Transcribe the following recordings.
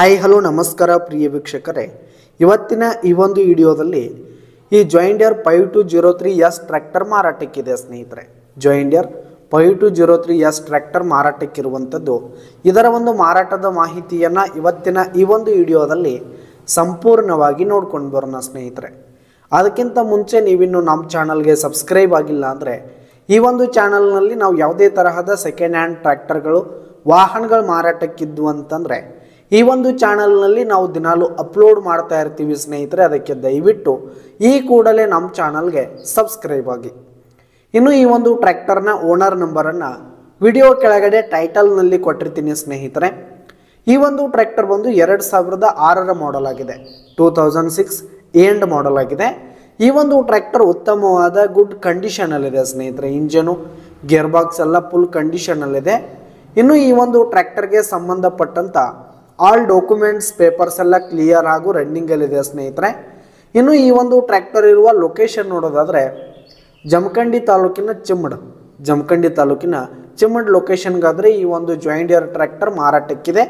Hi hello ನಮಸ್ಕಾರ ಪ್ರಿಯ ವೀಕ್ಷಕರೇ, ಇವತ್ತಿನ ಈ ಒಂದು ವಿಡಿಯೋದಲ್ಲಿ ಈ ಜಾಯಿಂಡಿಯರ್ 5203S ಟ್ರ್ಯಾಕ್ಟರ್ ಮಾರಾಟಕ್ಕಿದೆ ಸ್ನೇಹಿತರೆ. ಜಾಯಿಂಡಿಯರ್ 5203S ಟ್ರ್ಯಾಕ್ಟರ್ ಮಾರಾಟಕ್ಕಿರುವಂಥದ್ದು. ಇದರ ಒಂದು ಮಾರಾಟದ ಮಾಹಿತಿಯನ್ನು ಇವತ್ತಿನ ಈ ಒಂದು ವಿಡಿಯೋದಲ್ಲಿ ಸಂಪೂರ್ಣವಾಗಿ ನೋಡ್ಕೊಂಡು ಬರೋಣ ಸ್ನೇಹಿತರೆ. ಅದಕ್ಕಿಂತ ಮುಂಚೆ ನೀವಿನ್ನು ನಮ್ಮ ಚಾನಲ್ಗೆ ಸಬ್ಸ್ಕ್ರೈಬ್ ಆಗಿಲ್ಲ ಅಂದರೆ ಈ ಒಂದು ಚಾನಲ್ನಲ್ಲಿ ನಾವು ಯಾವುದೇ ತರಹದ ಸೆಕೆಂಡ್ ಹ್ಯಾಂಡ್ ಟ್ರ್ಯಾಕ್ಟರ್ಗಳು ವಾಹನಗಳು ಮಾರಾಟಕ್ಕಿದ್ದು ಅಂತಂದರೆ ಈ ಒಂದು ಚಾನಲ್ನಲ್ಲಿ ನಾವು ದಿನಾಲು ಅಪ್ಲೋಡ್ ಮಾಡ್ತಾ ಇರ್ತೀವಿ ಸ್ನೇಹಿತರೆ. ಅದಕ್ಕೆ ದಯವಿಟ್ಟು ಈ ಕೂಡಲೇ ನಮ್ಮ ಚಾನಲ್ಗೆ ಸಬ್ಸ್ಕ್ರೈಬ್ ಆಗಿ. ಇನ್ನು ಈ ಒಂದು ಟ್ರ್ಯಾಕ್ಟರ್ನ ಓನರ್ ನಂಬರನ್ನು ವಿಡಿಯೋ ಕೆಳಗಡೆ ಟೈಟಲ್ನಲ್ಲಿ ಕೊಟ್ಟಿರ್ತೀನಿ ಸ್ನೇಹಿತರೆ. ಈ ಒಂದು ಟ್ರ್ಯಾಕ್ಟರ್ ಬಂದು 2006ರ ಮಾಡೆಲ್ ಆಗಿದೆ, 2006 ಎಂಡ್ ಮಾಡೆಲ್ ಆಗಿದೆ. ಈ ಒಂದು ಟ್ರ್ಯಾಕ್ಟರ್ ಉತ್ತಮವಾದ ಗುಡ್ ಕಂಡೀಷನಲ್ಲಿದೆ ಸ್ನೇಹಿತರೆ. ಇಂಜನು ಗೇರ್ ಬಾಕ್ಸ್ ಎಲ್ಲ ಫುಲ್ ಕಂಡೀಷನಲ್ಲಿದೆ. ಇನ್ನು ಈ ಒಂದು ಟ್ರ್ಯಾಕ್ಟರ್ಗೆ ಸಂಬಂಧಪಟ್ಟಂಥ ಆಲ್ ಡಾಕ್ಯುಮೆಂಟ್ಸ್ ಪೇಪರ್ಸ್ ಎಲ್ಲ ಕ್ಲಿಯರ್ ಹಾಗೂ ರನ್ನಿಂಗಲ್ಲಿದೆ ಸ್ನೇಹಿತರೆ. ಇನ್ನು ಈ ಒಂದು ಟ್ರ್ಯಾಕ್ಟರ್ ಇರುವ ಲೊಕೇಶನ್ ನೋಡೋದಾದರೆ ಜಮಖಂಡಿ ತಾಲೂಕಿನ ಚಿಮ್ಮಡ್ ಲೊಕೇಶನ್ಗಾದರೆ ಈ ಒಂದು ಜಾಯಿಂಡಿಯರ್ ಟ್ರ್ಯಾಕ್ಟರ್ ಮಾರಾಟಕ್ಕಿದೆ.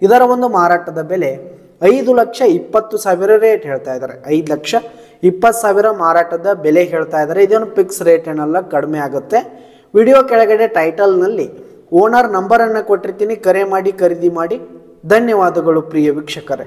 ಇದರ ಒಂದು ಮಾರಾಟದ ಬೆಲೆ 5,20,000 ರೇಟ್ ಹೇಳ್ತಾ ಇದ್ದಾರೆ. 5,20,000 ಮಾರಾಟದ ಬೆಲೆ ಹೇಳ್ತಾ ಇದ್ದಾರೆ. ಇದೇನು ಫಿಕ್ಸ್ ರೇಟ್ ಏನಲ್ಲ, ಕಡಿಮೆ ಆಗುತ್ತೆ. ವಿಡಿಯೋ ಕೆಳಗಡೆ ಟೈಟಲ್ನಲ್ಲಿ ಓನರ್ ನಂಬರನ್ನು ಕೊಟ್ಟಿರ್ತೀನಿ, ಕರೆ ಮಾಡಿ ಖರೀದಿ ಮಾಡಿ. ಧನ್ಯವಾದಗಳು ಪ್ರಿಯ ವೀಕ್ಷಕರೇ.